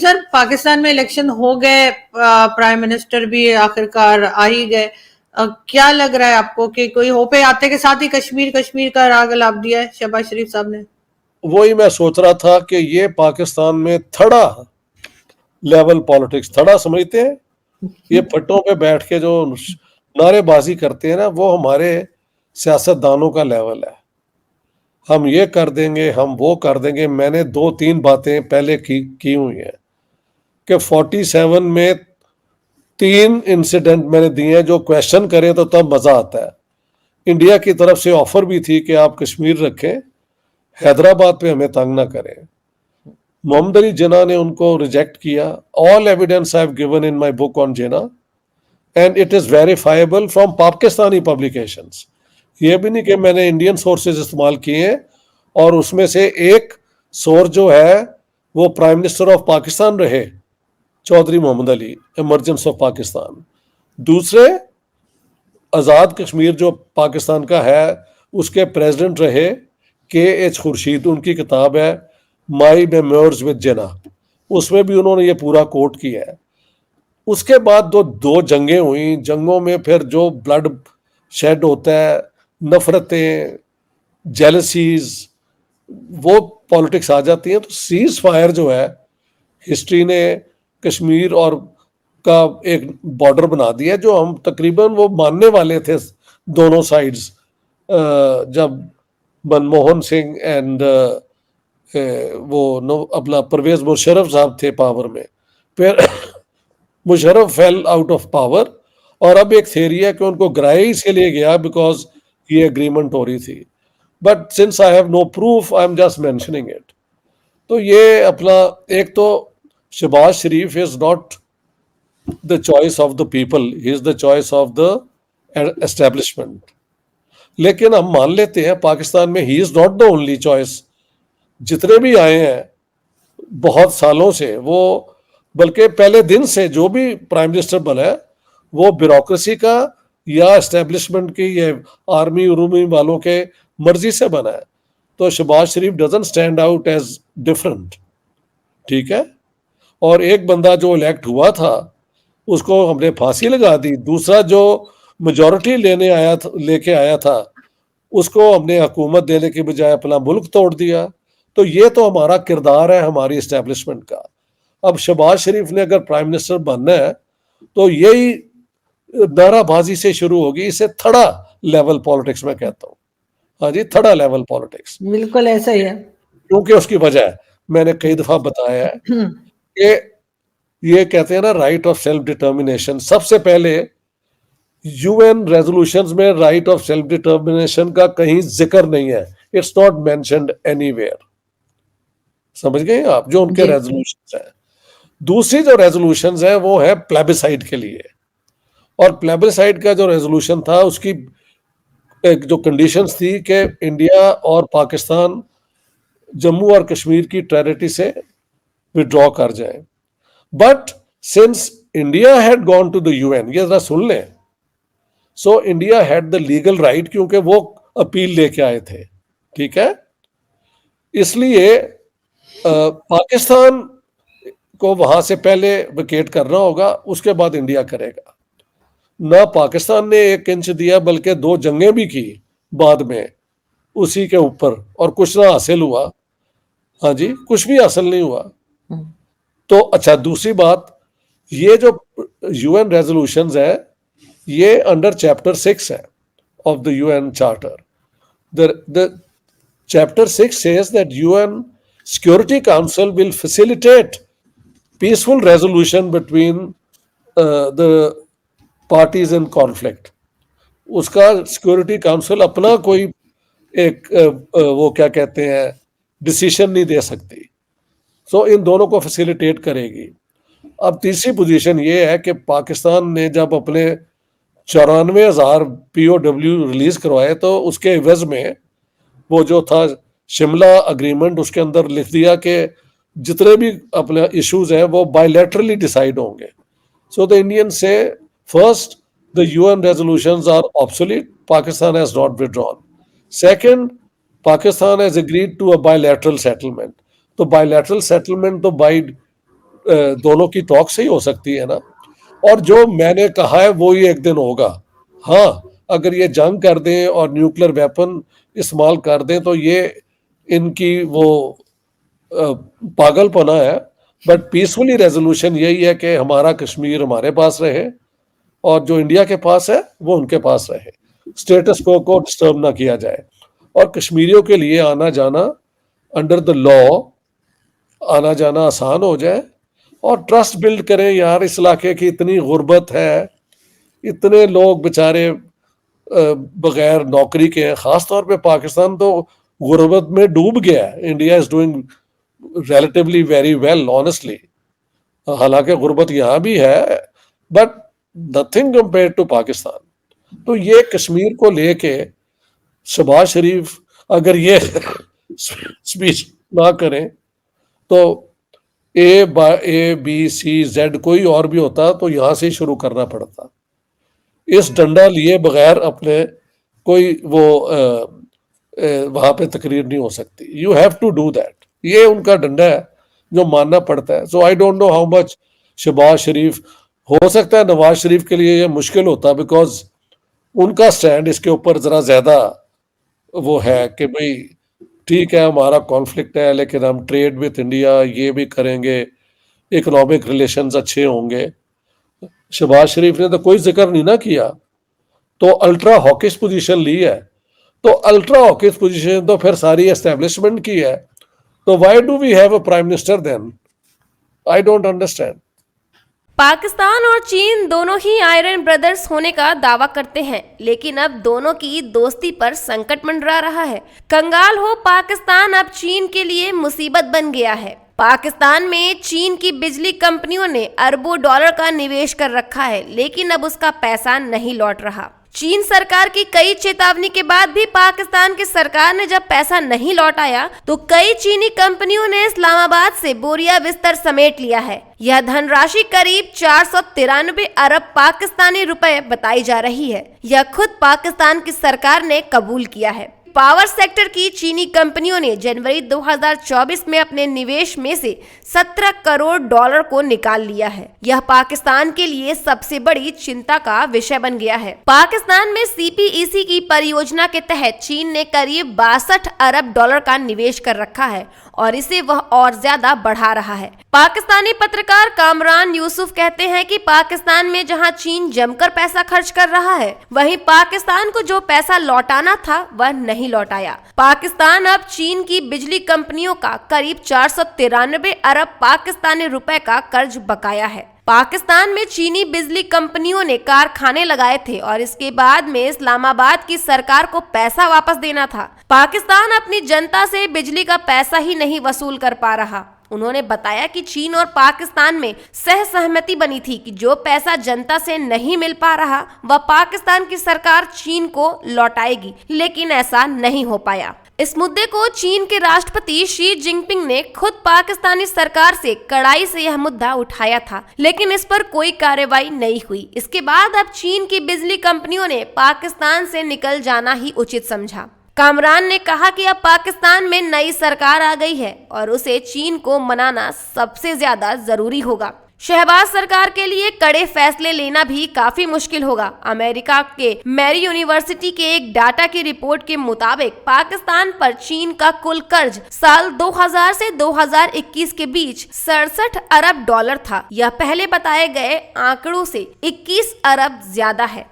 Sir Pakistan में election हो गए, प्राइम मिनिस्टर भी आखिरकार आ ही गए। क्या लग रहा है आपको कि कोई हो पे आते के साथ ही कश्मीर का राग अलाप दिया है शहबाज शरीफ साहब ने? वही मैं सोच रहा था कि ये पाकिस्तान में थड़ा लेवल पॉलिटिक्स, थड़ा समझते हैं, ये फट्टों पे बैठ के जो नारेबाजी करते हैं ना, वो हमारे सियासतदानों का लेवल है। हम ये कर देंगे, हम वो कर देंगे। मैंने 2-3 बातें पहले की हुई हैं कि 47 में 3 इंसिडेंट मैंने दिए हैं, जो क्वेश्चन करें तो तब मजा आता है। इंडिया की तरफ से ऑफर भी थी कि आप कश्मीर रखें, हैदराबाद पे हमें तंग ना करें। मोहम्मद अली जिन्ना ने उनको रिजेक्ट किया। All evidence I have given in my book on Jinnah and it is verifiable from Pakistani publications. ये भी नहीं कि मैंने इंडियन सोर्सेज इस्तेमाल किए हैं। और उसमें से एक सोर्स जो है वो प्राइम मिनिस्टर ऑफ पाकिस्तान रहे, चौधरी मोहम्मद अली, इमरजेंस ऑफ पाकिस्तान। दूसरे आज़ाद कश्मीर जो पाकिस्तान का है, उसके प्रेसिडेंट रहे KH खुर्शीद। उनकी किताब है माई मेमोर्स विद जिन्ना, उसमें भी उन्होंने ये पूरा कोट किया है। उसके बाद दो जंगें हुई, जंगों में फिर जो ब्लड शेड होता है, नफरतें, जेलसीज, वो पॉलिटिक्स आ जाती हैं। तो सीज फायर जो है, हिस्ट्री ने कश्मीर और का एक बॉर्डर बना दिया, जो हम तकरीबन वो मानने वाले थे दोनों साइड्स, जब मनमोहन सिंह एंड वो अपना परवेज मुशर्रफ साहब थे पावर में। फिर Musharraf fail out of power, और अब एक थ्योरी है कि उनको गिराया इसके लिए गया बिकॉज ये एग्रीमेंट हो रही थी। But since I have no proof, I am just mentioning it. तो ये अपना एक तो Shehbaz Sharif is not the choice of the people, he is the choice of the establishment. लेकिन हम मान लेते हैं पाकिस्तान में he is not the only choice. जितने भी आए हैं बहुत सालों से, वो बल्कि पहले दिन से जो भी प्राइम मिनिस्टर बना है, वो ब्यूरोक्रेसी का या एस्टेब्लिशमेंट की या आर्मी उर्मी वालों के मर्जी से बना है। तो Shehbaz Sharif doesn't stand out as different, ठीक है। और एक बंदा जो इलेक्ट हुआ था उसको हमने फांसी लगा दी, दूसरा जो मेजॉरिटी लेके आया था उसको हमने हुकूमत देने के बजाय अपना मुल्क तोड़ दिया। तो ये तो हमारा किरदार है, हमारी इस्टेब्लिशमेंट का। अब शहबाज शरीफ ने अगर प्राइम मिनिस्टर बनना है तो यही नाराबाजी से शुरू होगी। इसे थड़ा लेवल पॉलिटिक्स में कहता हूँ। हाँ जी, थड़ा लेवल पॉलिटिक्स, बिल्कुल ऐसा ही है। क्योंकि उसकी वजह है, मैंने कई दफा बताया है कि ये कहते हैं ना राइट ऑफ सेल्फ डिटर्मिनेशन। सबसे पहले UN रेजोल्यूशंस में राइट ऑफ सेल्फ डिटर्मिनेशन का कहीं जिक्र नहीं है, इट्स नॉट मेंशन्ड एनीवेयर। समझ गए आप, जो उनके रेजोल्यूशंस हैं। दूसरी जो रेजोल्यूशंस है वो है प्लेबिसाइड के लिए, और प्लेबिसाइड का जो रेजोल्यूशन था उसकी एक जो कंडीशंस थी कि इंडिया और पाकिस्तान जम्मू और कश्मीर की टेरिटरी से विड्रॉ कर जाए। But since India had gone to the UN, ये जरा सुन लें, so India had the legal right, क्योंकि वो अपील लेके आए थे, ठीक है। इसलिए पाकिस्तान को वहां से पहले विकेट करना होगा, उसके बाद इंडिया करेगा। ना पाकिस्तान ने 1 इंच दिया, बल्कि 2 जंगें भी की बाद में उसी के ऊपर, और कुछ ना हासिल हुआ। हाँ जी, कुछ भी हासिल नहीं हुआ। तो अच्छा, दूसरी बात, ये जो UN रेजोल्यूशंस है ये अंडर चैप्टर 6 है of the UN charter. The chapter 6 says that UN Security Council will facilitate peaceful resolution between the parties in conflict। उसका सिक्योरिटी काउंसिल अपना कोई एक वो क्या कहते हैं डिसीजन नहीं दे सकती, सो इन दोनों को फैसिलिटेट करेगी। अब तीसरी पोजीशन ये है कि पाकिस्तान ने जब अपने 94,000 POW रिलीज करवाए, तो उसके एवज में वो जो था शिमला अग्रीमेंट, उसके अंदर लिख दिया कि जितने भी अपने इश्यूज हैं वो बायलैटरली डिसाइड होंगे। सो द इंडियन से first, the UN resolutions are obsolete, Pakistan has not withdrawn. Second, Pakistan has agreed to a bilateral settlement. तो bilateral settlement तो by दोनों की टॉक से ही हो सकती है ना। और जो मैंने कहा है वो ही एक दिन होगा। हाँ, अगर ये जंग कर दें और न्यूक्लियर वेपन इस्तेमाल कर दें तो ये इनकी वो पागलपना है। बट पीसफुली रेजोल्यूशन यही है कि हमारा कश्मीर हमारे पास रहे और जो इंडिया के पास है वो उनके पास रहे, स्टेटस को डिस्टर्ब ना किया जाए और कश्मीरियों के लिए आना जाना अंडर द लॉ आना जाना आसान हो जाए और ट्रस्ट बिल्ड करें। यार इस इलाके की इतनी गुर्बत है, इतने लोग बेचारे बगैर नौकरी के हैं, खास तौर पे पाकिस्तान तो गुर्बत में डूब गया है। India is doing relatively very well honestly, हालांकि गुर्बत यहाँ भी है but nothing compare to Pakistan. तो ये कश्मीर को लेके शहबाज शरीफ अगर ये स्पीच ना करें तो ए बी सी जेड कोई और भी होता तो यहां से ही शुरू करना पड़ता। इस डंडा लिए बगैर अपने कोई वो वहां पे तकरीर नहीं हो सकती। You have to do that, ये उनका डंडा है जो मानना पड़ता है। So I don't know how much Shehbaz Sharif, हो सकता है नवाज शरीफ के लिए ये मुश्किल होता बिकॉज उनका स्टैंड इसके ऊपर जरा ज्यादा वो है कि भाई ठीक है हमारा कॉन्फ्लिक्ट है लेकिन हम ट्रेड विथ इंडिया ये भी करेंगे, इकोनॉमिक रिलेशंस अच्छे होंगे। शहबाज शरीफ ने तो कोई जिक्र नहीं ना किया, तो अल्ट्रा हॉकिश पोजीशन ली है। तो अल्ट्रा हॉकिश पोजीशन तो फिर सारी एस्टेब्लिशमेंट की है, तो why do we have a prime minister then? I don't understand. Pakistan और चीन दोनों ही आयरन ब्रदर्स होने का दावा करते हैं, लेकिन अब दोनों की दोस्ती पर संकट मंडरा रहा है। कंगाल हो पाकिस्तान अब चीन के लिए मुसीबत बन गया है। पाकिस्तान में चीन की बिजली कंपनियों ने अरबों डॉलर का निवेश कर रखा है, लेकिन अब उसका पैसा नहीं लौट रहा। चीन सरकार की कई चेतावनी के बाद भी पाकिस्तान की सरकार ने जब पैसा नहीं लौटाया तो कई चीनी कंपनियों ने इस्लामाबाद से बोरिया बिस्तर समेट लिया है। यह धनराशि करीब 493 अरब पाकिस्तानी रुपए बताई जा रही है। यह खुद पाकिस्तान की सरकार ने कबूल किया है। पावर सेक्टर की चीनी कंपनियों ने जनवरी 2024 में अपने निवेश में से 17 करोड़ डॉलर को निकाल लिया है। यह पाकिस्तान के लिए सबसे बड़ी चिंता का विषय बन गया है। पाकिस्तान में सीपीईसी की परियोजना के तहत चीन ने करीब 62 अरब डॉलर का निवेश कर रखा है और इसे वह और ज्यादा बढ़ा रहा है। पाकिस्तानी पत्रकार कामरान यूसुफ कहते हैं कि पाकिस्तान में जहां चीन जमकर पैसा खर्च कर रहा है, वहीं पाकिस्तान को जो पैसा लौटाना था वह नहीं लौटाया। पाकिस्तान अब चीन की बिजली कंपनियों का करीब 493 अरब पाकिस्तानी रुपए का कर्ज बकाया है। पाकिस्तान में चीनी बिजली कंपनियों ने कारखाने लगाए थे और इसके बाद में इस्लामाबाद की सरकार को पैसा वापस देना था। पाकिस्तान अपनी जनता से बिजली का पैसा ही नहीं वसूल कर पा रहा। उन्होंने बताया कि चीन और पाकिस्तान में सहमति बनी थी कि जो पैसा जनता से नहीं मिल पा रहा वह पाकिस्तान की सरकार चीन को लौटाएगी, लेकिन ऐसा नहीं हो पाया। इस मुद्दे को चीन के राष्ट्रपति शी जिनपिंग ने खुद पाकिस्तानी सरकार से कड़ाई से यह मुद्दा उठाया था, लेकिन इस पर कोई कार्रवाई नहीं हुई। इसके बाद अब चीन की बिजली कंपनियों ने पाकिस्तान से निकल जाना ही उचित समझा। कामरान ने कहा कि अब पाकिस्तान में नई सरकार आ गई है और उसे चीन को मनाना सबसे ज्यादा जरूरी होगा। शहबाज सरकार के लिए कड़े फैसले लेना भी काफी मुश्किल होगा। अमेरिका के मैरी यूनिवर्सिटी के एक डाटा की रिपोर्ट के मुताबिक पाकिस्तान पर चीन का कुल कर्ज साल 2000 से 2021 के बीच 67 अरब डॉलर था। यह पहले बताए गए आंकड़ों से 21 अरब ज्यादा है।